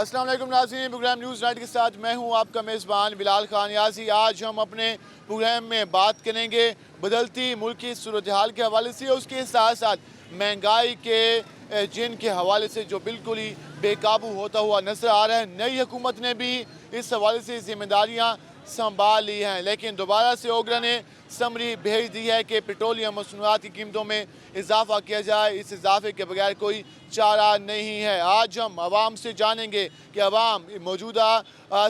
अस्सलाम वालेकुम नाज़रीन, प्रोग्राम न्यूज़ नाइट के साथ मैं हूं आपका मेज़बान बिलाल खान यासी। आज हम अपने प्रोग्राम में बात करेंगे बदलती मुल्क की सूरत हाल के हवाले से, उसके साथ साथ महंगाई के जिन के हवाले से जो बिल्कुल ही बेकाबू होता हुआ नजर आ रहा है। नई हुकूमत ने भी इस हवाले से जिम्मेदारियाँ संभाल ली हैं, लेकिन दोबारा से ओगरा ने समरी भेज दी है कि पेट्रोलियम मसनूआत की कीमतों में इजाफा किया जाए। इस इजाफे के बगैर कोई चारा नहीं है। आज हम आवाम से जानेंगे कि आवाम मौजूदा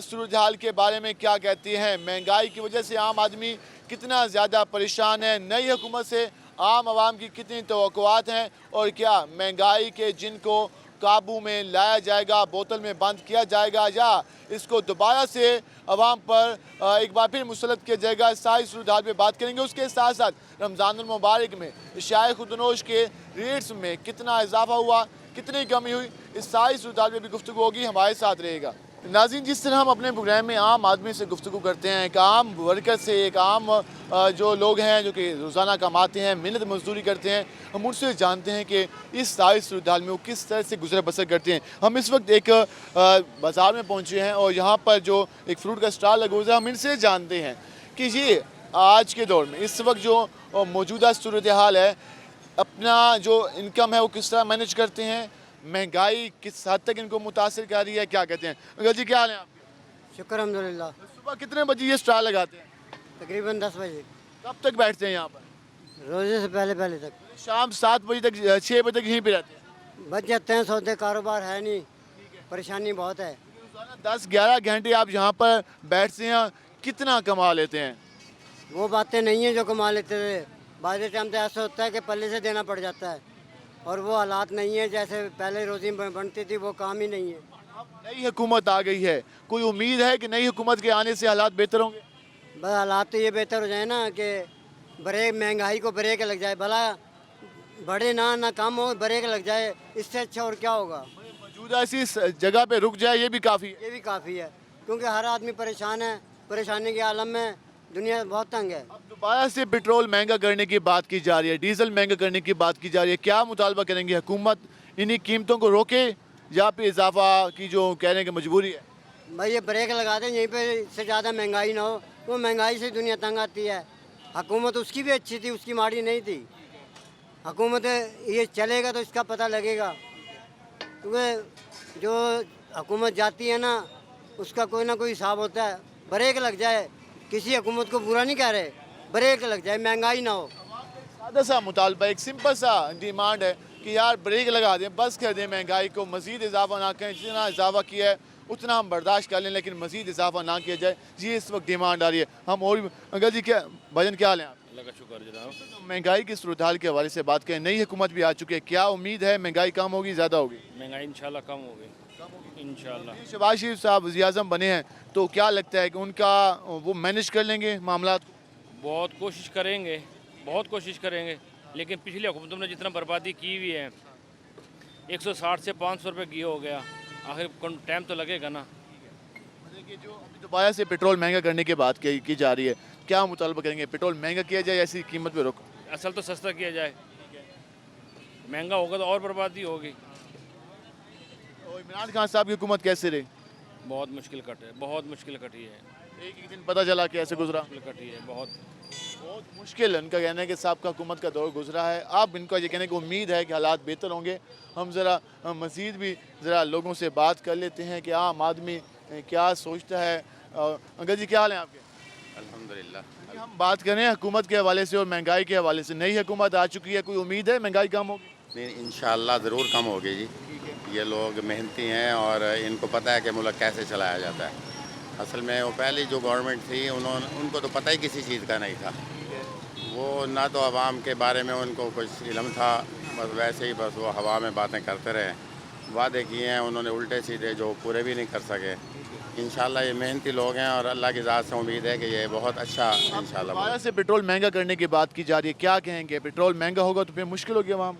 सूरत हाल के बारे में क्या कहती हैं। महंगाई की वजह से आम आदमी कितना ज़्यादा परेशान है, नई हुकूमत से आम आवाम की कितनी तवक्कुआत हैं और क्या महंगाई के जिनको काबू में लाया जाएगा, बोतल में बंद किया जाएगा या इसको दोबारा से अवाम पर एक बार फिर मुसलत किया जाएगा। सारी सूरत हाल पे बात करेंगे। उसके साथ साथ रमज़ानुल मुबारक में शाय खुदनोश के रेट्स में कितना इजाफा हुआ, कितनी कमी हुई, इस सारी सूरत हाल पे भी गुफ्तगू होगी। हमारे साथ रहेगा। नाज़रीन, जिस तरह हम अपने प्रोग्राम में आम आदमी से गुफ्तगू करते हैं, एक आम वर्कर से, एक आम जो लोग हैं जो कि रोज़ाना कमाते हैं, मेहनत मजदूरी करते हैं, हम उनसे जानते हैं कि इस सारी सूरत हाल में वो किस तरह से गुजर बसर करते हैं। हम इस वक्त एक बाज़ार में पहुँचे हैं और यहाँ पर जो एक फ्रूट का स्टॉल लगा हुआ है, हम इनसे जानते हैं कि ये आज के दौर में इस वक्त जो मौजूदा सूरत हाल है, अपना जो इनकम है वो किस तरह मैनेज करते हैं, महंगाई किस हद तक इनको मुतासिर कर रही है, क्या कहते हैं। अंकल जी, क्या हाल है आपके? शुक्र अल्हम्दुलिल्लाह। सुबह कितने बजे ये स्टॉल लगाते हैं? तकरीबन 10 बजे, कब तक बैठते हैं यहाँ पर? रोज़े से पहले पहले तक शाम 7 बजे तक, 6 बजे तक यहीं पे रहते हैं? बच जाते हैं। सौदे कारोबार है नहीं, परेशानी बहुत है। 10-11 घंटे आप यहाँ पर बैठते हैं, कितना कमा लेते हैं? वो बातें नहीं है जो कमा लेते थे। बाद टाइम तो ऐसा होता है कि पल्ले से देना पड़ जाता है और वो हालात नहीं है जैसे पहले रोज़ी बनती थी, वो काम ही नहीं है। नई हुकूमत आ गई है, कोई उम्मीद है कि नई हुकूमत के आने से हालात बेहतर होंगे? बस हालात तो ये बेहतर हो जाए ना कि ब्रेक, महंगाई को ब्रेक लग जाए, भला बढ़े ना कम हो, ब्रेक लग जाए, इससे अच्छा और क्या होगा। मौजूदा इसी जगह पे रुक जाए, ये भी काफ़ी है। ये भी काफ़ी है क्योंकि हर आदमी परेशान है। परेशानी के आलम में दुनिया बहुत तंग है। अब दोबारा से पेट्रोल महंगा करने की बात की जा रही है, डीजल महंगा करने की बात की जा रही है। क्या मुतालबा करेंगे, हुकूमत इन्हीं कीमतों को रोके या फिर इजाफा की जो कह रहे हैं कि मजबूरी है? भाई ये ब्रेक लगा दें, यहीं पे इससे ज़्यादा महंगाई ना हो। वो महंगाई से दुनिया तंग आती है। हुकूमत उसकी भी अच्छी थी, उसकी माड़ी नहीं थी। हुकूमत ये चलेगा तो इसका पता लगेगा, क्योंकि जो हुकूमत जाती है ना उसका कोई ना कोई हिसाब होता है। ब्रेक लग जाए, किसी हुकूमत को बुरा नहीं कह रहे, ब्रेक लग जाए, महंगाई ना हो। सादा सा मुतालबा, एक सिंपल सा डिमांड है कि यार ब्रेक लगा दें, बस कर दें, महंगाई को मज़ीद इजाफा ना करें। जितना इजाफा किया है उतना हम बर्दाश्त कर लें, लेकिन मज़ीद इजाफा ना किया जाए। जी, इस वक्त डिमांड आ रही है। हम और अंकल जी, क्या भजन, क्या हाल है आप? अल्लाह का शुक्र जनाब। तो महंगाई की सूरत हाल के हवाले से बात करें, नई हुकूमत भी आ चुकी है, क्या उम्मीद है महंगाई कम होगी, ज़्यादा होगी? महंगाई इंशाल्लाह कम होगी, इंशाल्लाह। शहबाज शरीफ साहब वज़ीर आज़म बने हैं, तो क्या लगता है कि उनका वो मैनेज कर लेंगे मामला को? बहुत कोशिश करेंगे, बहुत कोशिश करेंगे, लेकिन पिछली हुकूमतों ने जितना बर्बादी की हुई है, 160 से 500 रुपये घी हो गया, आखिर टाइम तो लगेगा ना। देखिए, जो अभी दोबारा से पेट्रोल महंगा करने की बात की जा रही है, क्या मुतालबा करेंगे, पेट्रोल महंगा किया जाए, ऐसी कीमत पे रोक? असल तो सस्ता किया जाए, महंगा होगा तो और बर्बादी होगी। और इमरान खान साहब की हुकूमत कैसे रही? बहुत मुश्किल कट है, बहुत मुश्किल कटी है, एक दिन पता चला कि ऐसे गुजरा। मुश्किल कटी है बहुत। बहुत मुश्किल उनका कहना है कि साहब का हुकूमत का दौर गुजरा है। अब इनका ये कहने की उम्मीद है कि हालात बेहतर होंगे। हम ज़रा मज़ीद भी ज़रा लोगों से बात कर लेते हैं कि आम आदमी क्या सोचता है। अंकल जी, क्या हाल है आपके? अल्हम्दुलिल्लाह। हम बात करें हुकूमत के हवाले से और महंगाई के हवाले से, नई हुकूमत आ चुकी है, कोई उम्मीद है महंगाई कम होगी? नहीं, इंशाअल्लाह ज़रूर कम होगी जी। ये लोग मेहनती हैं और इनको पता है कि मुल्क कैसे चलाया जाता है। असल में वो पहली जो गवर्नमेंट थी उनको तो पता ही किसी चीज़ का नहीं था। वो ना तो आवाम के बारे में उनको कुछ इल्म था, बस वैसे ही बस वो हवा में बातें करते रहे। वादे किए हैं उन्होंने उल्टे सीधे जो पूरे भी नहीं कर सके। इंशाल्लाह ये मेहनती लोग हैं और अल्लाह की ज़ात से उम्मीद है कि ये बहुत अच्छा इंशाल्लाह। दोबारा से पेट्रोल महंगा करने की बात की जा रही है, क्या कहेंगे? पेट्रोल महंगा होगा तो फिर मुश्किल होगी आवाम?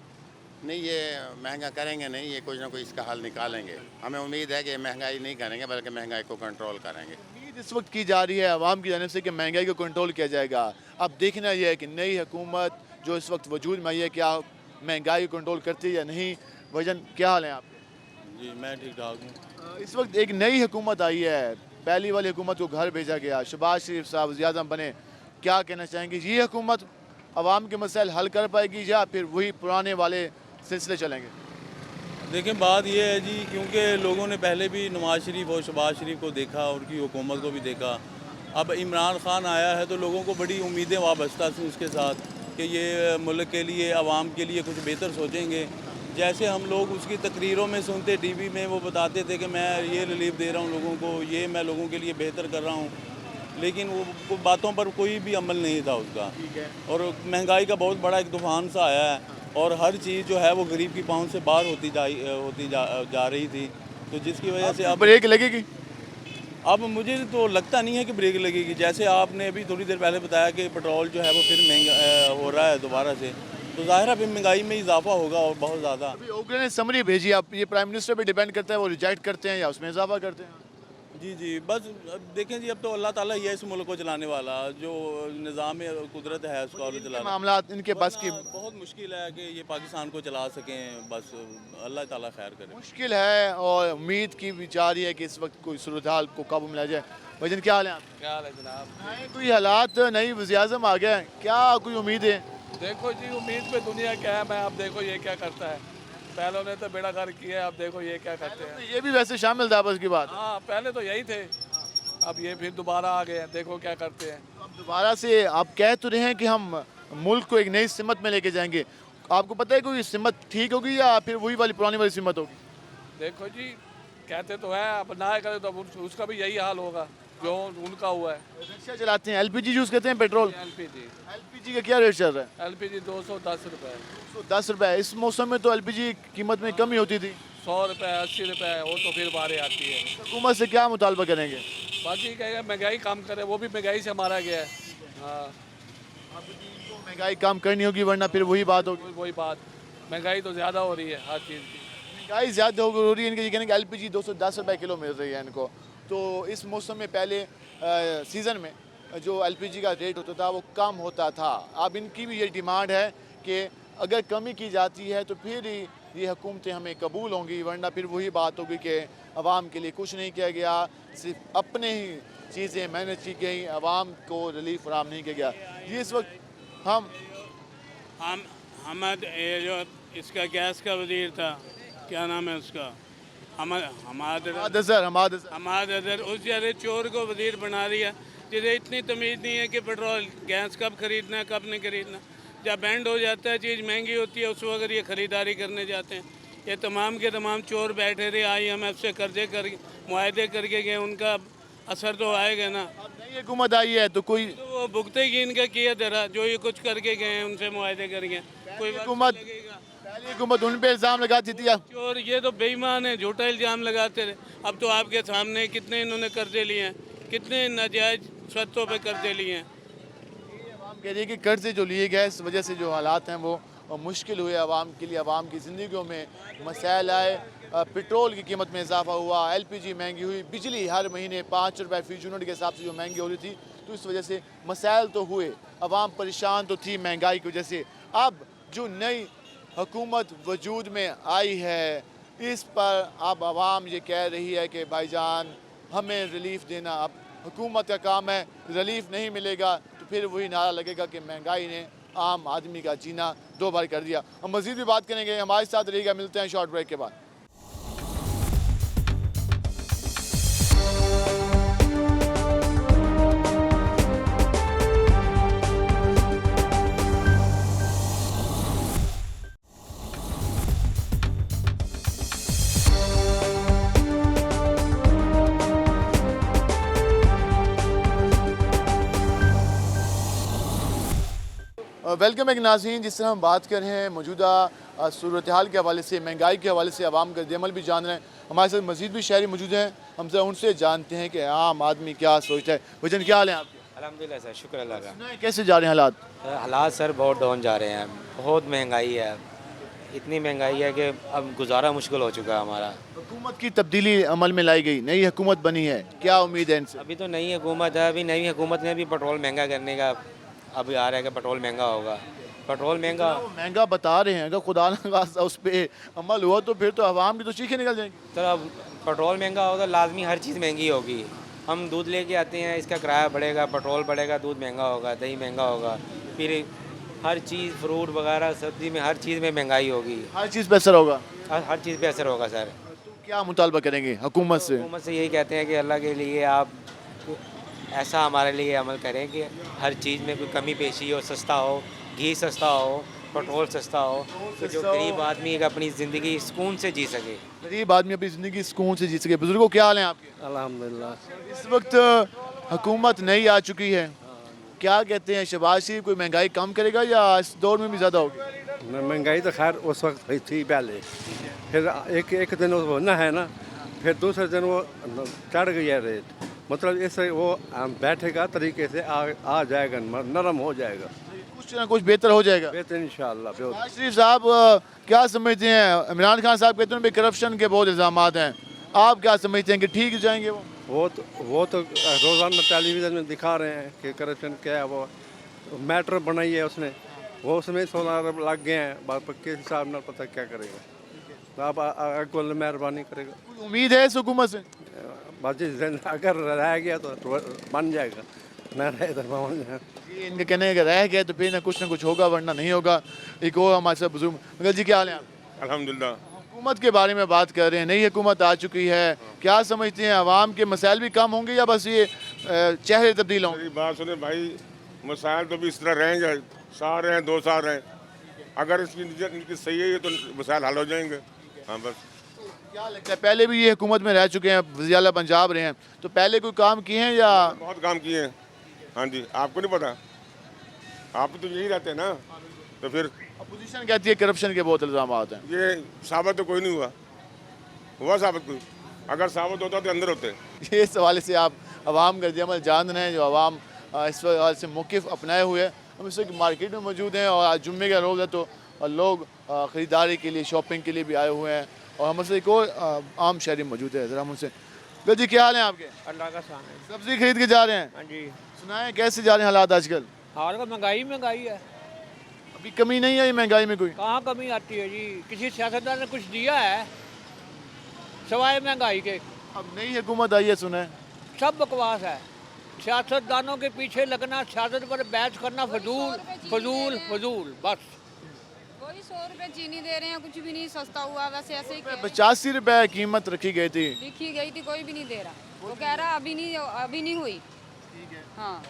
नहीं, ये महंगा करेंगे नहीं, ये कुछ ना कुछ इसका हल निकालेंगे। हमें उम्मीद है कि महंगाई नहीं करेंगे बल्कि महंगाई को कंट्रोल करेंगे। उम्मीद इस वक्त की जा रही है आवाम की जानिब से कि महंगाई को कंट्रोल किया जाएगा। अब देखना यह है कि नई हुकूमत जो इस वक्त वजूद में आई है, क्या महंगाई को कंट्रोल करती है या नहीं। वजन, क्या हाल है आपके? जी मैं ठीक ठाक हूँ। इस वक्त एक नई हुकूमत आई है, पहली वाली हुकूमत को घर भेजा गया, शहबाज शरीफ साहब वज़ीर-ए-आज़म बने, क्या कहना चाहेंगे? ये हुकूमत आवाम के मसाइल हल कर पाएगी या फिर वही पुराने वाले सिलसिले चलेंगे? देखें बात ये है जी, क्योंकि लोगों ने पहले भी नवाज शरीफ और शहबाज शरीफ को देखा, उनकी हुकूमत को भी देखा। अब इमरान खान आया है तो लोगों को बड़ी उम्मीदें वाबस्ता थी उसके साथ कि ये मुल्क के लिए, आवाम के लिए कुछ बेहतर सोचेंगे। जैसे हम लोग उसकी तकरीरों में सुनते, टीवी में वो बताते थे कि मैं ये रिलीफ दे रहा हूँ लोगों को, ये मैं लोगों के लिए बेहतर कर रहा हूँ, लेकिन वो बातों पर कोई भी अमल नहीं था उसका। और महंगाई का बहुत बड़ा एक तूफान सा आया है और हर चीज़ जो है वो गरीब की पहुंच से बाहर होती जा रही थी, तो जिसकी वजह से अब ब्रेक लगेगी? अब मुझे तो लगता नहीं है कि ब्रेक लगेगी। जैसे आपने अभी थोड़ी देर पहले बताया कि पेट्रोल जो है वो फिर महंगा हो रहा है दोबारा से, तो ज़ाहिर है फिर महंगाई में इजाफा होगा और बहुत ज़्यादा। अभी ओगरे ने समरी भेजी, आप ये प्राइम मिनिस्टर पे डिपेंड करता है, वो रिजेक्ट करते हैं या उसमें इजाफा करते हैं? जी बस अब देखें जी, अब तो अल्लाह ताला ही है इस मुल्क को चलाने वाला, जो निज़ाम कुदरत है उसका ये चलाना। मामला इनके बस की बहुत मुश्किल है कि ये पाकिस्तान को चला सकें, बस अल्लाह ताला खैर करे। मुश्किल है और उम्मीद की भी जा रही है कि इस वक्त कोई सूरत हाल को काबू में ला जाए। भाईजान क्या हाल है आप? क्या हाल है जनाब? नए कोई हालात, नई वज़ीर-ए-आज़म आ गया है, क्या कोई उम्मीद है? देखो जी, उम्मीद पे दुनिया क्या है, मैं अब देखो ये क्या करता है। पहले ने तो बेड़ा गर्क किया है, अब देखो ये क्या करते हैं। ये भी वैसे शामिल था बस की बात। हाँ पहले तो यही थे, अब ये फिर दोबारा आ गए हैं, देखो क्या करते हैं। अब दोबारा से आप कह तो रहे हैं कि हम मुल्क को एक नई सिमत में लेके जाएंगे, आपको पता है कोई सिमत ठीक होगी या फिर वही वाली पुरानी वाली सिमत होगी? देखो जी, कहते तो है, अब ना करे तो अब उसका भी यही हाल होगा जो उनका हुआ है। रिक्शा चलाते हैं, एलपीजी यूज़ करते हैं, पेट्रोल। एलपीजी का क्या रेट चल रहा है? एलपीजी 210 रुपये। 10 रुपये। इस मौसम में तो एलपीजी कीमत में कमी होती थी। 100 रुपये 80 रुपये, वो तो फिर बारे आती है। हुकूमत से क्या मुतालबा करेंगे? बाकी कहेगा महंगाई कम करे, वो भी महंगाई से मारा गया है। हाँ महंगाई कम करनी होगी वरना फिर वही बात होगी। वही बात, महंगाई तो ज़्यादा हो रही है हर चीज़ की। महंगाई ज़्यादा हो रही है, इनके कहने का एलपीजी 210 रुपये किलो मिल रही है इनको। तो इस मौसम में पहले सीज़न में जो एलपीजी का रेट होता था वो कम होता था। अब इनकी भी ये डिमांड है कि अगर कमी की जाती है तो फिर ही ये हुकूमतें हमें कबूल होंगी, वरना फिर वही बात होगी कि आवाम के लिए कुछ नहीं किया गया, सिर्फ अपने ही चीज़ें मैनेज की गई, आवाम को रिलीफ फराहम नहीं किया गया। ये इस वक्त हम हमद ये जो इसका गैस का वजीर था, क्या नाम है उसका, हमाद अजहर, उस जैसे चोर को वजीर बना दिया, जिसे इतनी तमीज़ नहीं है कि पेट्रोल गैस कब खरीदना है कब नहीं खरीदना। जब बैंड हो जाता है, चीज़ महंगी होती है, उस वक्त ये ख़रीदारी करने जाते हैं। ये तमाम के तमाम चोर बैठे थे, IMF से कर्जे कर मुआहदे करके गए, उनका असर तो आएगा ना। नई हुकूमत आई है तो कोई तो वो भुगतेगी इनका किया तरह, जो ये कुछ करके गए हैं उनसे मुआहदे करके, कोई वक्त हुकूमत लगेगा। पहली हुकूमत उन पे इल्ज़ाम लगाती थी। चोर ये तो बेईमान है, झूठा इल्ज़ाम लगाते रहे। अब तो आपके सामने कितने इन्होंने कर्जे लिए हैं, कितने नाजायज़ शर्तों पे कर्जे लिए हैं। आवाम कह रही है कि कर्जे जो लिए गए इस वजह से जो हालात हैं वो मुश्किल हुए आवाम के लिए, आवाम की ज़िंदगियों में मसाइल आए, पेट्रोल की कीमत में इजाफा हुआ, LPG महंगी हुई, बिजली हर महीने 5 रुपये फी यूनिट के हिसाब से जो महंगी हो रही थी, तो इस वजह से मसाइल तो हुए, आवाम परेशान तो थी महंगाई की वजह से। अब जो नई हुकूमत वजूद में आई है, इस पर अब आवाम ये कह रही है कि भाईजान हमें रिलीफ देना। अब हुकूमत का काम है, रिलीफ नहीं मिलेगा तो फिर वही नारा लगेगा कि महंगाई ने आम आदमी का जीना दो बार कर दिया। हम मज़ीद भी बात करेंगे, हमारे साथ रहिएगा, मिलते हैं शॉर्ट ब्रेक के बाद। वेलकम एक नाज़रीन, जिस तरह हम बात कर रहे हैं मौजूदा सूरत हाल के हवाले से, महंगाई के हवाले से, आवाम का रद्द-ए-अमल भी जान रहे हैं। हमारे साथ मज़ीद भी शहरी मौजूद हैं, हम जरा उनसे जानते हैं कि आम आदमी क्या सोचता है। वजन क्या हाल है आपके? अल्हम्दुलिल्लाह सर, शुक्र अल्लाह का। सुना है कैसे जा रहे हैं हालात? हालात सर बहुत डाउन जा रहे हैं, बहुत महंगाई है, इतनी महंगाई है कि अब गुजारा मुश्किल हो चुका है हमारा। हुकूमत की तब्दीली अमल में लाई गई, नई हुकूमत बनी है, क्या उम्मीद है इनसे? अभी तो नई हुकूमत है, अभी नई हुकूमत ने भी पेट्रोल महंगा करने का अभी आ रहा है कि पेट्रोल महंगा होगा, पेट्रोल महंगा। वो महंगा बता रहे हैं, अगर खुदा न खास्ता उस पर अमल हुआ तो फिर तो आवाम की तो चीखें निकल जाएंगी। तो अब पेट्रोल महंगा होगा, लाजमी हर चीज़ महंगी होगी। हम दूध लेके आते हैं, इसका किराया बढ़ेगा, पेट्रोल बढ़ेगा, दूध महंगा होगा, दही महंगा होगा, फिर हर चीज़ फ्रूट वगैरह सब्जी में हर चीज़ में महंगाई होगी। हर चीज़ पे असर होगा। हर चीज़ पे असर होगा सर। तो क्या मुतालबा करेंगे हुकूमत से? हुकूमत से यही कहते हैं कि अल्लाह के लिए आप ऐसा हमारे लिए अमल करें कि हर चीज़ में कोई कमी पेशी हो, सस्ता हो, घी सस्ता हो, पेट्रोल सस्ता हो, तो जो गरीब आदमी एक अपनी ज़िंदगी सुकून से जी सके। गरीब आदमी अपनी ज़िंदगी सुकून से जी सके। बुजुर्गों क्या हाल हैं आपके? अल्हम्दुलिल्लाह। इस वक्त हुकूमत नई आ चुकी है, क्या कहते हैं शहबाज शरीफ कोई महंगाई कम करेगा या इस दौर में भी ज़्यादा होगी? महंगाई तो खैर उस वक्त हुई थी पहले, फिर एक दिन वो ना है ना, फिर दूसरे दिन वो चढ़ गई है रेट। मतलब इससे वो बैठेगा तरीके से आ जाएगा, नरम हो जाएगा, कुछ ना कुछ बेहतर हो जाएगा बेहतर इंशाल्लाह। शहबाज शरीफ साहब क्या समझते हैं? इमरान खान साहब कहते हैं करप्शन के बहुत इल्ज़ाम हैं, आप क्या समझते हैं कि ठीक हो जाएंगे वो? वो तो रोज़ाना टेलीविज़न में दिखा रहे हैं कि करप्शन क्या है। वो मैटर बनाई है उसने, वो उसमें 16 अरब लग गए हैं, बात किस हिसाब में पता क्या करेगा। तो आप अकल मेहरबानी करेगा। कोई उम्मीद है इस हुकूमत से? बाकी अगर रह गया तो बन जाएगा, न रहे तो बन जाएगा। जी, इनके कहने का रह गया तो फिर ना कुछ होगा, वरना नहीं होगा। एक और हमारे साथ बुजुर्ग, मगर जी क्या हाल है आप? अल्हम्दुलिल्लाह। हुकूमत के बारे में बात कर रहे हैं, नई हुकूमत आ चुकी है, क्या समझते हैं आवाम के मसाइल भी कम होंगे या बस ये चेहरे तब्दील होंगे? मेरी बात सुने भाई, मसाइल तो भी इस तरह रहेंगे, साल रहे 2 साल रहे, अगर इसकी नीति सही है तो मसाइल हल हो जाएंगे। हाँ बस। क्या लगता है पहले भी ये हुकूमत में रह चुके हैं, वज़ीर आला पंजाब रहे हैं, तो पहले कोई काम किए हैं या? बहुत काम किए हैं। हाँ जी, आपको नहीं पता? आप तो यही रहते हैं ना, तो फिर अपोजिशन कहती है करप्शन के बहुत इल्ज़ाम हैं। ये साबित तो कोई नहीं हुआ साबित कोई। अगर साबित होता तो अंदर होते। ये इस हवाले से आप अवाम का अमल जान रहे हैं, जो अवाम इस हवाले से मौक़िफ़ अपनाए हुए हैं। हम इस वक्त मार्केट में मौजूद हैं और आज जुम्मे का रोज़ है, तो लोग ख़रीदारी के लिए, शॉपिंग के लिए भी आए हुए हैं और हमसे एक और आम शहरी मौजूद है। ज़रा हम उनसे, जी क्या हाल है आपके? अल्लाह का शान है। सब्ज़ी खरीद के जा रहे हैं? हाँ जी। सुनाए कैसे जा रहे हैं हालात आजकल? हाल का महंगाई है। अभी कमी नहीं आई महंगाई में कोई? कहाँ कमी आती है जी, किसी सियासतदान ने कुछ दिया है सवाए महंगाई के? अब नई हुकूमत आई है, सुना है सब बकवास है। सियासतदानों के पीछे लगना, सियासत पर बहस करना, फजूल बस। वही 100 रुपए चीनी दे रहे हैं, कुछ भी नहीं सस्ता हुआ। वैसे ऐसे ही 85 रुपए कीमत रखी गई थी, लिखी गई थी, कोई भी नहीं दे रहा। वो कह रहा अभी नहीं हुई। हाँ,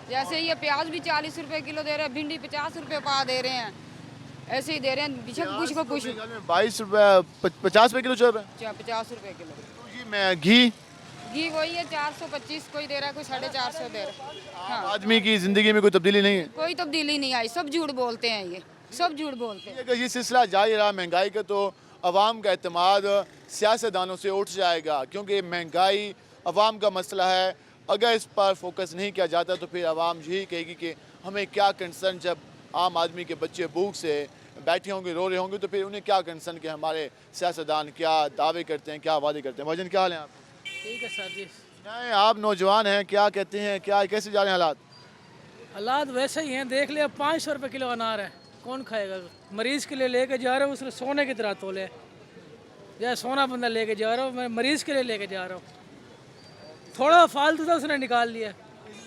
जैसे ये प्याज भी 40 रुपए किलो दे रहे हैं, भिंडी 50 रुपए पा दे रहे हैं, ऐसे ही दे रहे हैं। बेशक कुछ को कुछ 22 रुपए 50 रुपए किलो चल रहा है। 50 रुपए किलो। जी मैं घी वही है 425 कोई दे रहा है, कोई 450 दे रहा है। हाँ, आदमी की जिंदगी में कोई तब्दीली नहीं है। कोई तब्दीली नहीं आई, सब झूठ बोलते हैं, ये सब झूठ बोलते हैं। अगर ये सिलसिला जारी रहा महंगाई का तो अवाम का एतमाद सियासतदानों से उठ जाएगा, क्योंकि महंगाई अवाम का मसला है। अगर इस पर फोकस नहीं किया जाता तो फिर अवाम यही कहेगी कि हमें क्या कंसर्न, जब आम आदमी के बच्चे भूख से बैठे होंगे, रो रहे होंगे, तो फिर उन्हें क्या कंसर्न कि हमारे सियासतदान क्या दावे करते हैं, क्या वादे करते हैं। भाईजान क्या हाल है आप? ठीक है सर जी। नहीं, आप नौजवान हैं, क्या कहते हैं, क्या कैसे जा रहे हैं हालात? हालात वैसे ही हैं, देख लिया 500 रुपये किलो अनार है, कौन खाएगा? मरीज़ के लिए लेके जा रहा हूँ, उसने सोने की तरह तोले, जैसे सोना बंदा लेके जा रहा हूँ, मैं मरीज़ के लिए लेके जा रहा हूँ। थोड़ा फालतू था उसने निकाल लिया।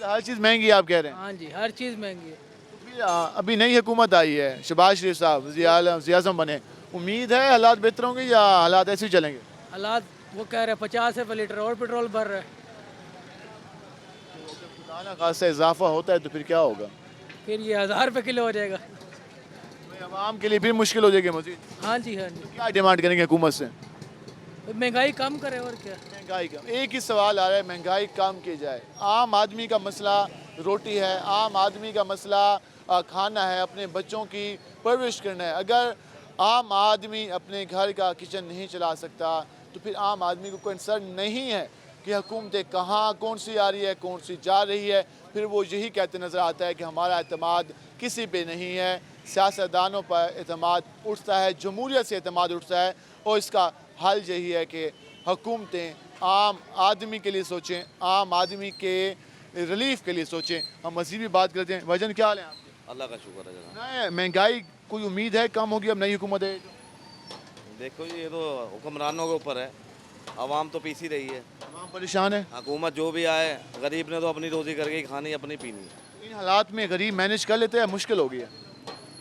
हर चीज़ महंगी है आप कह रहे हैं? हाँ जी, हर चीज़ महंगी है। तो फिर अभी नई हुकूमत आई है, शहबाज शरीफ साहब वज़ीर आज़म बने, उम्मीद है हालात बेहतर होंगे या हालात ऐसे ही चलेंगे? हालात वो कह रहे हैं 50 रुपये लीटर और पेट्रोल भर रहा है। खाना खासा इजाफा होता है तो फिर क्या होगा? फिर ये 1000 रुपये किलो हो जाएगा। आवाम के लिए फिर मुश्किल हो जाएगी मज़ीद। हाँ जी, हाँ जी। क्या डिमांड करेंगे हुकूमत से? महंगाई कम करे और क्या। महंगाई कम, एक ही सवाल आ रहा है, महंगाई कम की जाए। आम आदमी का मसला रोटी है, आम आदमी का मसला खाना है, अपने बच्चों की परवरिश करना है। अगर आम आदमी अपने घर का किचन नहीं चला सकता तो फिर आम आदमी को कंसर्न नहीं है कि हुकूमतें कहाँ कौन सी आ रही है, कौन सी जा रही है। फिर वो यही कहते नज़र आता है कि हमारा एतमाद किसी पे नहीं है, सियासतदानों पर एतमाद उठता है, जमहूरियत से एतमाद उठता है। और इसका हल यही है कि हुकूमतें आम आदमी के लिए सोचें, आम आदमी के रिलीफ के लिए सोचें। हम मज़ीद भी बात करते हैं। भाईजान क्या हाल है आपके? अल्लाह का शुक्र है जनाब। नहीं, महंगाई कोई उम्मीद है कम होगी अब नई हुकूमत है? देखो जी, ये तो हुक्मरानों के ऊपर है, आवाम तो पीसी रही है, आवाम परेशान है। हुकूमत जो भी आए, गरीब ने तो अपनी रोजी करके ही खानी, अपनी पीनी है। इन हालात में गरीब मैनेज कर लेते हैं, मुश्किल हो गई है?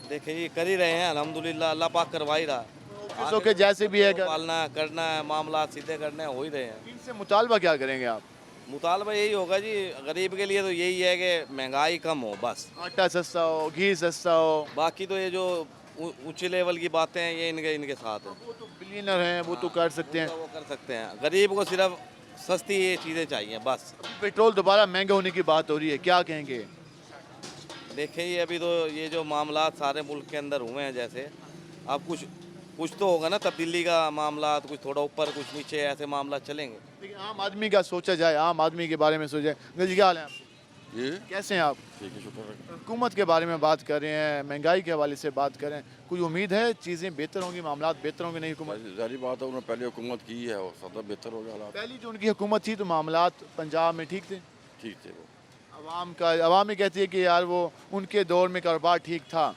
देखें जी, कर ही रहे हैं अल्हम्दुलिल्लाह, अल्लाह पाक करवा ही रहा है। किसों के जैसे भी है पालना है, करना है, मामला सीधे करने हो ही रहे हैं। इनसे मुतालबा क्या करेंगे आप? मुतालबा यही होगा जी, गरीब के लिए तो यही है कि महंगाई कम हो बस। आटा सस्ता हो, घी सस्ता हो। बाकी तो ये जो ऊंची लेवल की बातें हैं, ये इनके साथ है। वो तो बिलियनर हैं, वो तो कर सकते हैं। वो कर सकते हैं, गरीब को सिर्फ सस्ती ये चीज़ें चाहिए बस। पेट्रोल दोबारा महंगा होने की बात हो रही है, क्या कहेंगे? देखें ये अभी तो ये जो मामला सारे मुल्क के अंदर हुए हैं, जैसे अब कुछ तो होगा ना तब्दीली का मामला, कुछ थोड़ा ऊपर कुछ नीचे ऐसे मामला चलेंगे। लेकिन आम आदमी का सोचा जाए, आम आदमी के बारे में सोचा जाए। जी क्या हाल है आप? जी कैसे हैं आप? ठीक है, शुक्र है। हुकूमत के बारे में बात कर रहे हैं, महंगाई के हवाले से बात कर रहे हैं, कोई उम्मीद है चीज़ें बेहतर होंगी, मामला बेहतर होंगे नई हुकूमत? जारी बात है, उन्होंने पहले हुकूमत की है और ज़्यादा बेहतर हो गया हालात। पहली जो उनकी हुकूमत थी तो मामला पंजाब में ठीक थे, ठीक थे वो। अवाम ही कहती है कि यार वो उनके दौर में कारोबार ठीक था,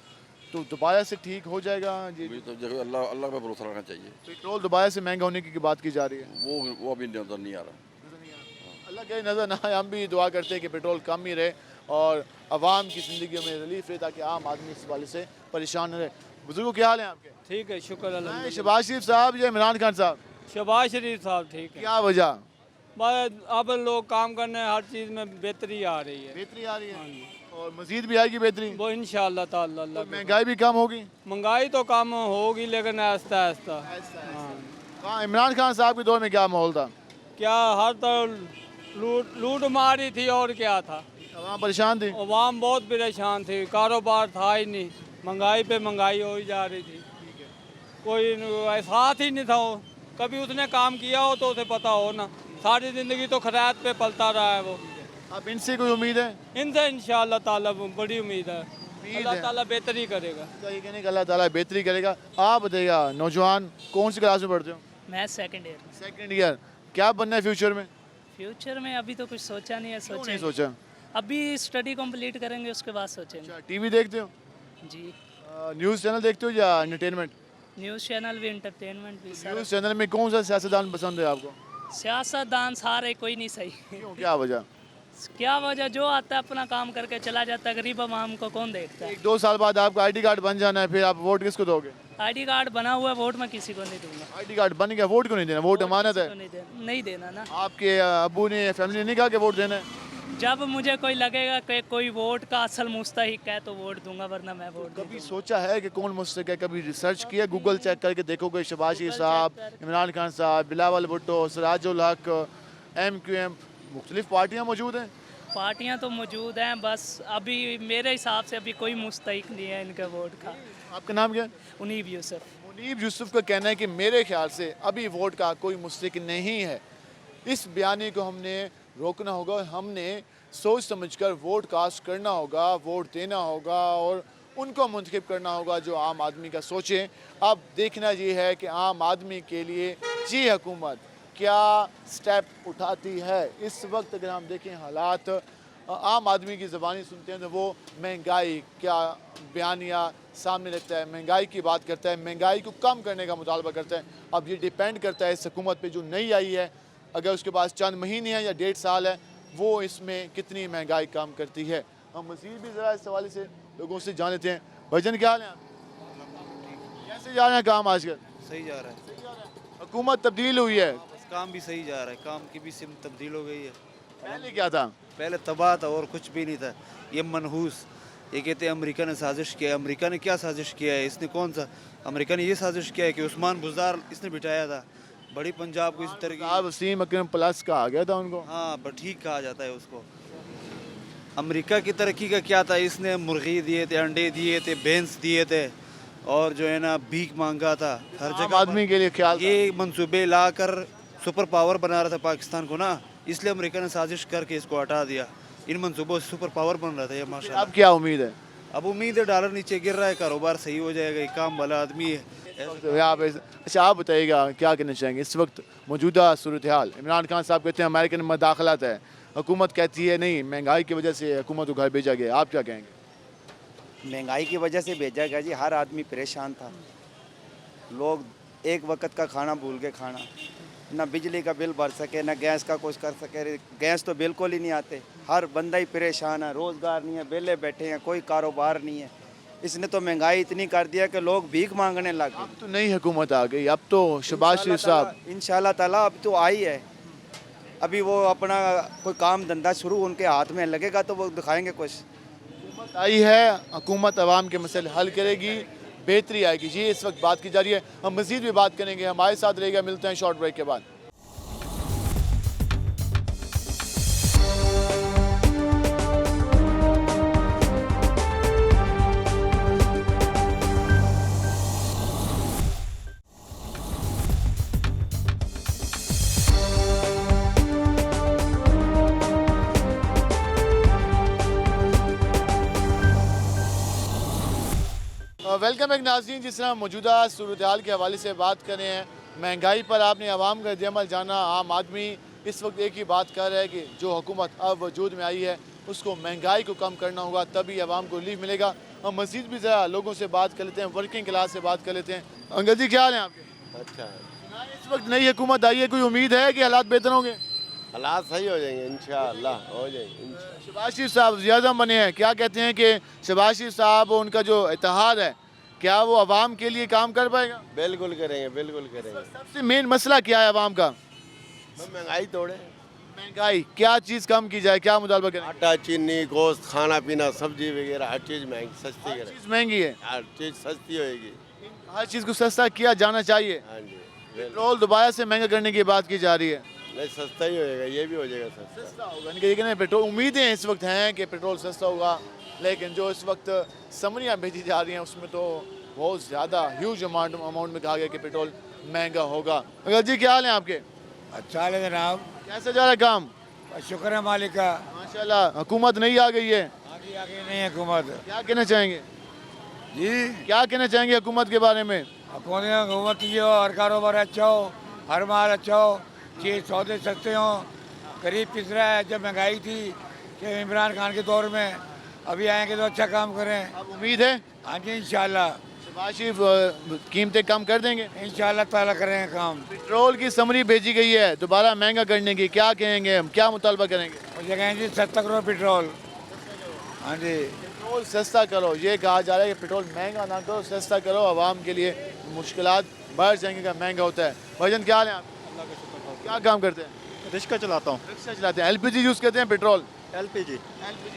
तो दोबारा से ठीक हो जाएगा जी? अभी तो देखो अल्लाह पे भरोसा रखना चाहिए। पेट्रोल दोबारा से महंगा होने की बात की जा रही है, वो अभी नजर नहीं आ रहा। अल्लाह के नज़र ना आए। हम भी दुआ करते हैं कि पेट्रोल कम ही रहे और आवाम की ज़िंदगी में रिलीफ रहे, ताकि आम आदमी इस वाले से परेशान न रहे। बुजुर्गों क्या हाल है आपके? ठीक है, शुक्र अल्लाह। शहबाज शरीफ साहब या इमरान खान साहब? शहबाज शरीफ साहब ठीक है। क्या वजह? बस अब लोग काम करने हर चीज़ में बेहतरी आ रही है। बेहतरी आ रही है और मजीद भी आएगी बेहतरी? वो इंशाअल्लाह ताला। अल्लाह महंगाई भी कम होगी? महंगाई तो कम होगी लेकिन आहिस्ता आहिस्ता। हाँ, इमरान खान साहब के दौर में क्या माहौल था? क्या हर तरफ लूट मारी थी और क्या था। आवाम परेशान थी? आवाम बहुत परेशान थी, कारोबार था ही नहीं, महंगाई पे महंगाई हो ही जा रही थी। कोई एहसास ही नहीं था, कभी उसने काम किया हो तो उसे पता हो ना। सारी ज़िंदगी तो खैरात पे पलता रहा है वो। अब इनसे कोई उम्मीद है? इनसे इंशाअल्लाह ताला बड़ी उम्मीद है, अल्लाह ताला बेहतरी करेगा। ये कहने का अल्लाह ताला बेहतरी करेगा। आप बताइएगा, नौजवान कौन सी क्लास में पढ़ते हो? मैं सेकंड ईयर। Second year. क्या बनना है फ्यूचर में? फ्यूचर में अभी तो कुछ सोचा नहीं है। नहीं सोचा? अभी स्टडी कंप्लीट करेंगे उसके बाद सोचेंगे। टीवी देखते हो? जी। न्यूज़ चैनल देखते हो या एंटरटेनमेंट? न्यूज़ चैनल भी, एंटरटेनमेंट भी। न्यूज़ चैनल में कौन सा सियासतदान पसंद है आपको? सियासतदान सारे कोई नहीं सही। क्यों, क्या वजह? क्या वजह, जो आता है अपना काम करके चला जाता है, गरीब आवाम को कौन देखता है। 1-2 साल बाद आपका आईडी कार्ड बन जाना है, फिर आप वोट किसको दोगे? आईडी कार्ड बना हुआ है, वोट मैं किसी को नहीं दूंगा। आईडी कार्ड बन गया, वोट क्यों नहीं देना? वोट अमानत है। नहीं देना ना। आपके अबू ने, फैमिली ने नहीं कहा कि वोट देना है? जब मुझे कोई लगेगा कि कोई वोट का असल मुस्तहिक है तो वोट दूंगा, वरना मैं वोट कभी सोचा है कि कौन मुस्तहिक है? कभी रिसर्च किया? गूगल चेक करके देखोगे, शहबाज शरीफ साहब, इमरान खान साहब, बिलावल भुट्टो, सिराजुल हक, MQM, मुख्तलिफ पार्टियाँ मौजूद हैं। पार्टियां तो मौजूद हैं, बस अभी मेरे हिसाब से अभी कोई मुस्तहिक नहीं है इनके वोट का। आपका नाम क्या है? मुनीब यूसुफ। मुनीब यूसुफ का कहना है कि मेरे ख्याल से अभी वोट का कोई मुस्तहिक नहीं है। इस बयानी को हमने रोकना होगा, हमने सोच समझकर वोट कास्ट करना होगा, वोट देना होगा और उनको मुंतखब करना होगा जो आम आदमी का सोचें। अब देखना ये है कि आम आदमी के लिए जी हुकूमत क्या स्टेप उठाती है। इस वक्त अगर हम देखें हालात, आम आदमी की ज़बानी सुनते हैं तो वो महंगाई क्या बयानिया सामने रखता है, महंगाई की बात करता है, महंगाई को कम करने का मुतालबा करता है। अब ये डिपेंड करता है इस हुकूमत पे जो नई आई है, अगर उसके पास चंद महीने हैं या 1.5 साल है, वो इसमें कितनी महंगाई कम करती है। हम मज़ीद भी ज़रा इस हवाले से लोगों से जान लेते हैं। भजन क्या हाल है? कैसे जा रहे हैं काम आजकल? सही जा रहा है। हुकूमत तब्दील हुई है, काम भी सही जा रहा है, काम की भी सिम तब्दील हो गई है। पहले क्या था? पहले तबाह था और कुछ भी नहीं था। ये मनहूस, ये कहते हैं अमेरिका ने साजिश किया है। अमेरिका ने क्या साजिश किया है? इसने कौन सा? अमेरिका ने ये साजिश किया है कि उस्मान बुज़दार इसने बिठाया था, बड़ी पंजाब को इस तरह की। वसीम अकरम प्लस कहा गया था उनको। हाँ, बट ठीक कहा जाता है उसको। अमेरिका की तरक्की का क्या था? इसने मुर्गी दिए थे, अंडे दिए थे, भैंस दिए थे और जो है ना भीख मांगा था हर जगह। आदमी के लिए ख्याल, ये मंसूबे लाकर सुपर पावर बना रहा था पाकिस्तान को ना, इसलिए अमेरिका ने साजिश करके इसको हटा दिया। इन मंसूबों से सुपर पावर बन रहा था ये माशाल्लाह। अब क्या उम्मीद है? अब उम्मीद है डॉलर नीचे गिर रहा है, कारोबार सही हो जाएगा, ये काम वाला आदमी है। अच्छा आप बताइएगा क्या कहना चाहेंगे इस वक्त मौजूदा सूरत हाल? इमरान खान साहब कहते हैं अमेरिकन मदाखलत है, हुकूमत कहती है नहीं महंगाई की वजह से हुकूमत को घर भेजा गया, आप क्या कहेंगे? महंगाई की वजह से भेजा गया जी। हर आदमी परेशान था, लोग एक वक्त का खाना भूल के खाना, ना बिजली का बिल भर सके, ना गैस का कुछ कर सके। गैस तो बिल्कुल ही नहीं आते, हर बंदा ही परेशान है, रोज़गार नहीं है, बेले बैठे हैं, कोई कारोबार नहीं है। इसने तो महंगाई इतनी कर दिया कि लोग भीख मांगने लग गए। अब तो नई हुकूमत आ गई, अब तो शहबाज शरीफ साहब इंशाल्लाह ताला अब तो आई है। अभी वो अपना कोई काम धंधा शुरू उनके हाथ में लगेगा तो वो दिखाएंगे कुछ। हुकूमत आई है, हुकूमत आवाम के मसले हल करेगी, बेहतरी आएगी। जी इस वक्त बात की जा रही है, हम मज़ीद भी बात करेंगे, हमारे साथ रहेगा। मिलते हैं शॉर्ट ब्रेक के बाद। वेलकम बैक नाज़रीन। जिस तरह मौजूदा सूरत हाल के हवाले से बात कर रहे हैं, महंगाई पर आपने आवाम का रद्द-ए-अमल जाना। आम आदमी इस वक्त एक ही बात कर रहा है कि जो हुकूमत अब वजूद में आई है उसको महंगाई को कम करना होगा, तभी आवाम को रिलीफ मिलेगा। हम मज़ीद भी ज़रा लोगों से बात कर लेते हैं, वर्किंग क्लास से बात कर लेते हैं। अंकल जी क्या हाल है आपके? अच्छा, इस वक्त नई हुकूमत आई है, कोई उम्मीद है कि हालात बेहतर होंगे? हालात सही हो जाएंगे इंशाअल्लाह, हो जाएंगे। शहबाज शरीफ साहब वज़ीर-ए-आज़म बने हैं, क्या कहते हैं कि शहबाज शरीफ साहब उनका जो इत्तेहाद है, क्या वो आवाम के लिए काम कर पाएगा? बिल्कुल करेंगे, बिल्कुल करेंगे। सबसे मेन मसला क्या है आवाम का? महंगाई तोड़े, महंगाई, क्या चीज़ कम की जाए, क्या मुतालबा करें? आटा, चीनी, गोश्त, खाना पीना, सब्जी वगैरह हर चीज़ महंगी, सस्ती करें। चीज़ महंगी है, हर चीज़ सस्ती होएगी। हर चीज़ को सस्ता किया जाना चाहिए। हाँ जी, पेट्रोल दोबारा से महंगा करने की बात की जा रही है। नहीं सस्ता ही होएगा, ये भी हो जाएगा सस्ता होगा। लेकिन पेट्रोल उम्मीदें इस वक्त हैं कि पेट्रोल सस्ता होगा, लेकिन जो इस वक्त समरियाँ भेजी जा रही हैं उसमें तो बहुत ज़्यादा ह्यूज अमाउंट में कहा गया कि पेट्रोल महंगा होगा। अगर जी क्या हाल है आपके? अच्छा है जनाब। कैसा जा रहा है काम? शुक्र है मालिक का। माशाल्लाह, हुकूमत नहीं आ गई है, आगे नहीं है हुकूमत। क्या कहना चाहेंगे जी? क्या कहना चाहेंगे हुकूमत के बारे में? हुकूमत की हो, हर कारोबार अच्छा हो, हर माल अच्छा हो, चीज़ सौदे सस्ते हों। गरीब पिस रहा है, जब महंगाई थी कि इमरान खान के दौर में, अभी आएंगे तो अच्छा काम करें। अब उम्मीद है? हाँ जी इंशाल्लाह। शहबाज शरीफ कीमतें कम कर देंगे? इंशाल्लाह ताला करेंगे काम। पेट्रोल की समरी भेजी गई है दोबारा महंगा करने की, क्या कहेंगे हम, क्या मुतालबा करेंगे? मुझे कहेंगे जी सस्ता करो पेट्रोल। हाँ जी, पेट्रोल सस्ता करो, ये कहा जा रहा है कि पेट्रोल महंगा ना करो, सस्ता करो। आवाम के लिए मुश्किलात बढ़ जाएंगे का महंगा होता है। भाईजान क्या हाल है आप? क्या काम करते हैं? रिक्शा चलाता हूँ। रिक्शा चलाते हैं। एलपीजी यूज़ करते हैं? पेट्रोल एलपीजी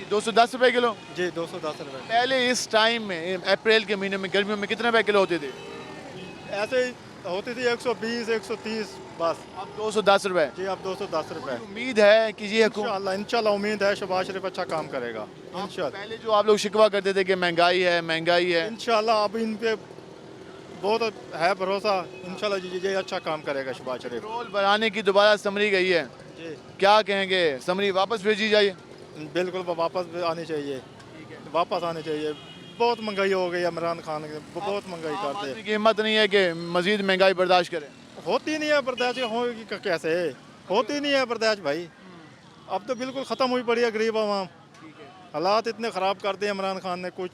210 रुपए किलो? जी 210 रुपए। पहले इस टाइम में अप्रैल के महीने में गर्मियों में कितने रुपए किलो होते थे? ऐसे होती थी 120 130 बस। अब 210 रुपए? जी अब 210 रुपए। उम्मीद है कि ये इंशाल्लाह उम्मीद है शहबाज शरीफ अच्छा काम करेगा इंशाल्लाह। पहले जो आप लोग शिकवा करते थे कि महंगाई है महंगाई है, इंशाल्लाह अब इन पे बहुत है भरोसा, इंशाल्लाह जी ये अच्छा काम करेगा शहबाज शरीफ। पेट्रोल बढ़ाने की दोबारा समरी गई है, क्या कहेंगे? समरी वापस भेजी जाए? बिल्कुल वापस आनी चाहिए, वापस आनी चाहिए। बहुत महंगाई हो गई है, इमरान खान बहुत महंगाई करते हैं। हिम्मत नहीं है कि मजीद महंगाई बर्दाश्त करें? होती नहीं है बर्दाश्त, होगी कैसे? होती नहीं है बर्दाश्त भाई। अब तो बिल्कुल ख़त्म हुई पड़ी है गरीब आवाम। हालात इतने ख़राब कर दिए इमरान खान ने, कुछ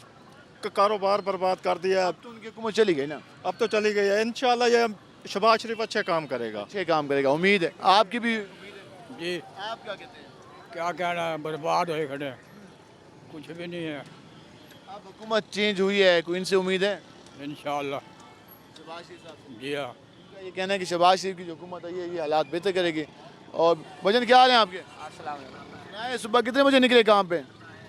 कारोबार बर्बाद कर दिया। अब तो उनकी हुकूमत चली गई ना? अब तो चली गई है। इंशाल्लाह ये शहबाज शरीफ अच्छे काम करेगा। अच्छे काम करेगा, उम्मीद है। आपकी भी? जी। आप क्या कहते हैं? क्या कहना है, बर्बाद होए खड़े, कुछ भी नहीं है। अब हुकूमत चेंज हुई है, कोई इनसे उम्मीद है? इंशाअल्लाह। शहबाज शरीफ साहब? जी हाँ। ये कहना है कि शहबाज शरीफ की जो हुकूमत है ये हालात बेहतर करेगी। और भजन क्या हाल है आपके? सुबह कितने बजे निकले काम पे?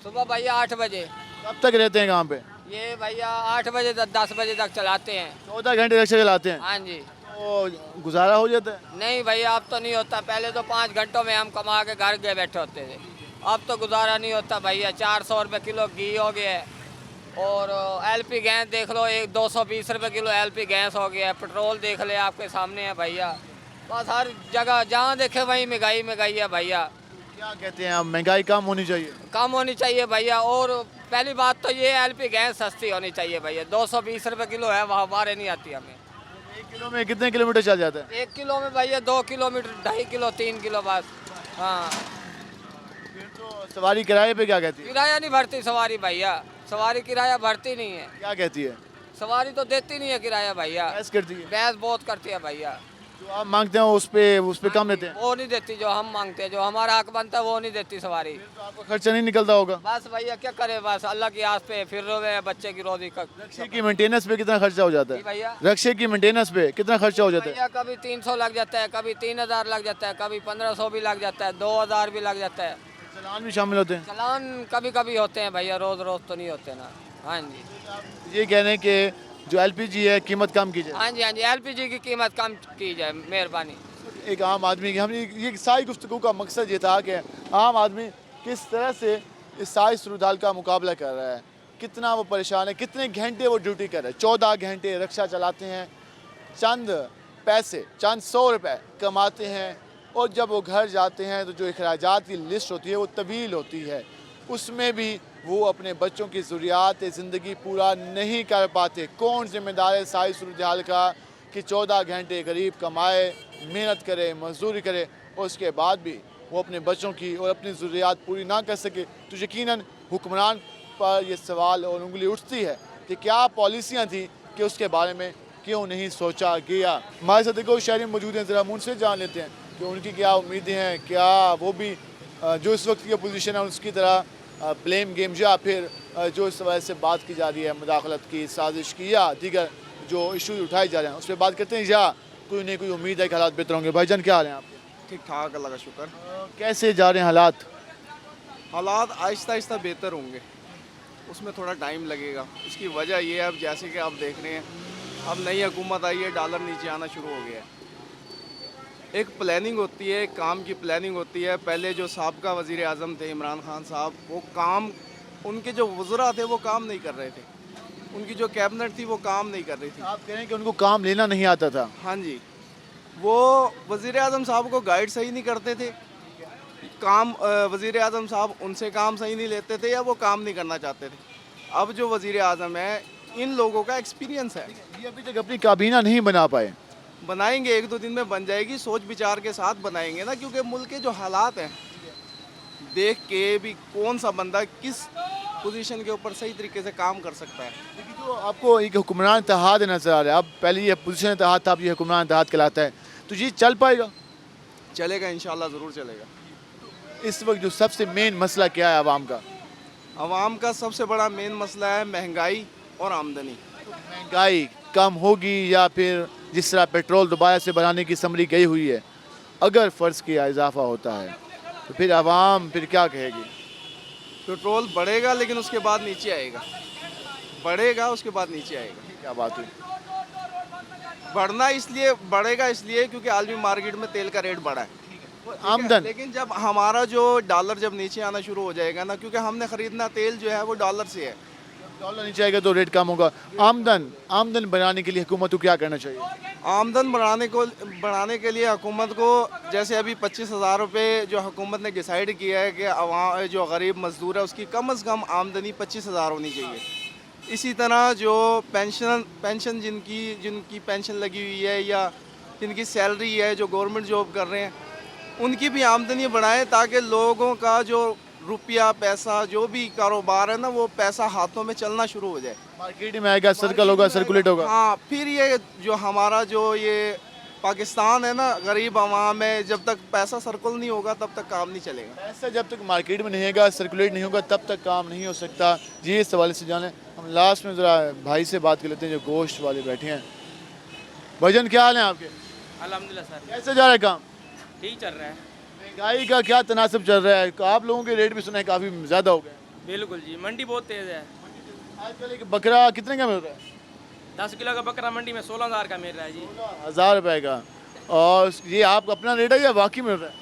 सुबह भैया 8 बजे। कब तक रहते हैं काम पे? ये भैया 8 बजे 10 बजे तक चलाते हैं। 14 घंटे रिक्शा चलाते हैं? हाँ जी। तो गुजारा हो जाता है? नहीं भैया अब तो नहीं होता, पहले तो 5 घंटों में हम कमा के घर गए बैठे होते थे, अब तो गुजारा नहीं होता भैया। 400 रुपये किलो घी हो गया है, और एलपी गैस देख लो, 220 रुपये किलो एलपी गैस हो गया है। पेट्रोल देख ले, आपके सामने है भैया। बस हर जगह जहाँ देखे वहीं महंगाई महंगाई है भैया। क्या कहते हैं आप, महंगाई कम होनी चाहिए? कम होनी चाहिए भैया। और पहली बात तो ये एलपी गैस सस्ती होनी चाहिए भैया। 220 रुपये किलो है, वहाँ बारे नहीं आती हमें। 1 किलो में कितने किलोमीटर चल जाता है? 1 किलो में भैया 2 किलोमीटर, 2.5 किलो, 3 किलो बस। हाँ, फिर तो सवारी किराए पे क्या कहती है? किराया नहीं भरती सवारी भैया, सवारी किराया भरती नहीं है। क्या कहती है? सवारी तो देती नहीं है किराया भैया। बहस करती है? बहस बहुत करती है भैया। जो आप मांगते हैं उस पे कम लेते हैं? वो नहीं देती, जो हम मांगते हैं, जो हमारा हक बनता है वो नहीं देती सवारी। आपका खर्चा नहीं निकलता होगा? बस भैया क्या करे, बस अल्लाह की आस पे फिर रहे हैं, बच्चे की रोजी का। रक्शे की मेंटेनेंस पे कितना खर्चा हो जाता है? भैया रक्शे की मेंटेनेंस पे कितना खर्चा हो जाता है? भैया कभी 300 लग जाता है, कभी 3000 लग जाता है, कभी 1500 भी लग जाता है, 2000 भी लग जाता है। चालान भी शामिल होते हैं? चालान कभी कभी होते हैं भैया, रोज रोज तो नहीं होते ना। हाँ जी, ये कह रहे हैं कि जो एलपीजी है कीमत कम की जाए। हाँ जी, हाँ जी, एलपीजी की कीमत कम की जाए, मेहरबानी। एक आम आदमी की हमने ये सारी गुफ्तगू का मकसद ये था कि आम आदमी किस तरह से इस सारी सूरत का मुकाबला कर रहा है, कितना वो परेशान है, कितने घंटे वो ड्यूटी कर रहे हैं। 14 घंटे रिक्शा चलाते हैं, चंद पैसे, चंद 100 रुपये कमाते हैं, और जब वो घर जाते हैं तो जो अखराजात की लिस्ट होती है वो तवील होती है। उसमें भी वो अपने बच्चों की ज़रूरियात ज़िंदगी पूरा नहीं कर पाते। कौन ज़िम्मेदार है सारी सूरत का कि 14 घंटे गरीब कमाए, मेहनत करे, मजदूरी करे, और उसके बाद भी वो अपने बच्चों की और अपनी ज़रूरियात पूरी ना कर सके? तो यकीनन हुक्मरान पर यह सवाल और उंगली उठती है कि क्या पॉलिसियाँ थी कि उसके बारे में क्यों नहीं सोचा गया। हमारे साथ देखो शहरी मौजूद हैं, ज़रा उनसे जान लेते हैं कि उनकी क्या उम्मीदें हैं, क्या वो भी जो इस वक्त की पोजीशन है उसकी तरह ब्लेम गेम, या फिर जो इस वजह से बात की जा रही है मुदाखलत की, साजिश की, या दीगर जो इशूज उठाए जा रहे हैं उस पर बात करते हैं, या कोई नहीं कोई उम्मीद है कि हालात बेहतर होंगे। भाईजान क्या हाल है आपके? ठीक ठाक, अल्लाह का शुक्र। कैसे जा रहे हैं हालात? हालात आहिस्ता आहिस्ता बेहतर होंगे, उसमें थोड़ा टाइम लगेगा। उसकी वजह ये है, अब जैसे कि आप देख रहे हैं, अब नई हुकूमत आई है, डॉलर नीचे आना शुरू हो गया है। एक प्लानिंग होती है, एक काम की प्लानिंग होती है। पहले जो साबका वज़ीर आज़म थे इमरान खान साहब, वो काम, उनके जो वज़रा थे वो काम नहीं कर रहे थे, उनकी जो कैबिनेट थी वो काम नहीं कर रही थी। आप कह रहे हैं कि उनको काम लेना नहीं आता था? हाँ जी, वो वज़ीर आज़म साहब को गाइड सही नहीं करते थे, काम वज़ीर आज़म साहब उनसे काम सही नहीं लेते थे, या वो काम नहीं करना चाहते थे। अब जो वज़ीर आज़म है, इन लोगों का एक्सपीरियंस है। ये अभी तक अपनी काबीना नहीं बना पाए। बनाएंगे, 1-2 दिन में बन जाएगी, सोच विचार के साथ बनाएंगे ना, क्योंकि मुल्क के जो हालात हैं देख के भी कौन सा बंदा किस पोजीशन के ऊपर सही तरीके से काम कर सकता है। लेकिन जो आपको एक हुक्मरान इत्तेहाद नज़र आ रहा है, अब पहले ये पोजीशन इत्तेहाद था, अब ये हुक्मरान इत्तेहाद कहलाता है, तो ये चल पाएगा? चलेगा, इंशाल्लाह ज़रूर चलेगा। इस वक्त जो सबसे मेन मसला क्या है आवाम का? आवाम का सबसे बड़ा मेन मसला है महंगाई और आमदनी। महंगाई कम होगी या फिर जिस तरह पेट्रोल दोबारा से बढ़ाने की समरी गई हुई है, अगर फ़र्ज़ किया इजाफा होता है तो फिर आवाम फिर क्या कहेगी? पेट्रोल बढ़ेगा लेकिन उसके बाद नीचे आएगा, बढ़ेगा उसके बाद नीचे आएगा। क्या बात हुई? बढ़ना इसलिए बढ़ेगा इसलिए क्योंकि आलमी मार्केट में तेल का रेट बढ़ा है, आमदन। लेकिन जब हमारा जो डॉलर जब नीचे आना शुरू हो जाएगा ना, क्योंकि हमने ख़रीदना तेल जो है वो डॉलर से है, डॉलर नीचे आएगा तो रेट कम होगा। आमदन बढ़ाने के लिए हुकूमत को क्या करना चाहिए? आमदन बढ़ाने के लिए हुकूमत को, जैसे अभी 25,000 रुपये जो हुकूमत ने डिसाइड किया है कि आवाम जो गरीब मजदूर है उसकी कम से कम आमदनी 25,000 होनी चाहिए। इसी तरह जो पेंशन जिनकी पेंशन लगी हुई है या जिनकी सैलरी है, जो गवर्नमेंट जॉब कर रहे हैं, उनकी भी आमदनी बढ़ाएं ताकि लोगों का जो रुपया पैसा जो भी कारोबार है ना, वो पैसा हाथों में चलना शुरू हो जाए, मार्केट में आएगा, सर्कल होगा, सर्कुलेट होगा। हाँ, फिर ये जो हमारा जो ये पाकिस्तान है ना, गरीब आवाम है, जब तक पैसा सर्कुल नहीं होगा तब तक काम नहीं चलेगा। पैसा जब तक मार्केट में नहीं होगा, सर्कुलेट नहीं होगा, तब तक काम नहीं हो सकता। जी, इस सवाल से जाने हम लास्ट में ज़रा भाई से बात कर लेते हैं जो गोश्त वाले बैठे हैं। भाईजान क्या हाल है आपके? अल्हम्दुलिल्लाह सर। कैसे जा रहा है काम? ठीक चल रहा है। महंगाई का क्या तनासब चल रहा है? आप लोगों के रेट भी सुना है काफ़ी ज़्यादा हो गए। बिल्कुल जी, मंडी बहुत तेज़ है। आजकल एक बकरा कितने का मिल रहा है? 10 किलो का बकरा मंडी में 16,000 का मिल रहा है जी। 1,000 रुपये का। और ये आप अपना रेट है या बाकी मिल रहा है?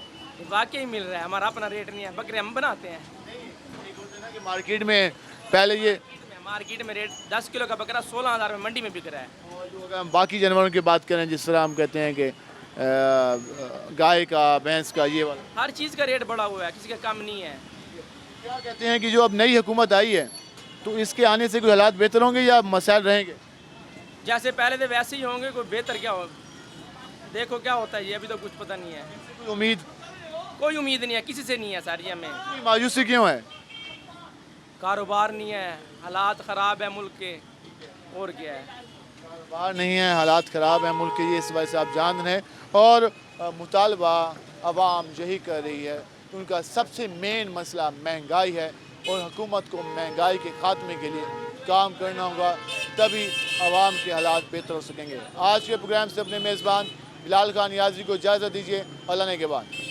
वाकई मिल रहा है, हमारा अपना रेट नहीं है, बकरे हम बनाते हैं। कि मार्केट में पहले ये मार्केट में रेट 10 किलो का बकरा 16,000 में मंडी में बिक रहा है। और जो अगर हम बाकी जानवरों की बात करें, जिस तरह हम कहते हैं कि गाय का, भैंस का, ये वाला हर चीज़ का रेट बढ़ा हुआ है, किसी का कम नहीं है। क्या कहते हैं कि जो अब नई हुकूमत आई है तो इसके आने से कोई हालात बेहतर होंगे या मसाइल रहेंगे? जैसे पहले थे वैसे ही होंगे, कोई बेहतर क्या हो, देखो क्या होता है, ये अभी तो कुछ पता नहीं है। कोई उम्मीद नहीं है, किसी से नहीं है सर। ये हमें मायूसी क्यों है? कारोबार नहीं है, हालात ख़राब है मुल्क के, और क्या है। कारोबार नहीं है, हालात ख़राब हैं मुल्क के, ये इस वजह से आप जान रहे हैं। और मुतालबा आवाम यही कर रही है, उनका सबसे मेन मसला महंगाई है और हुकूमत को महंगाई के ख़ात्मे के लिए काम करना होगा, तभी आवाम के हालात बेहतर हो सकेंगे। आज के प्रोग्राम से अपने मेज़बान बिलाल खान याज़ी को इजाज़त दीजिए। अल्लाह ने के बाद।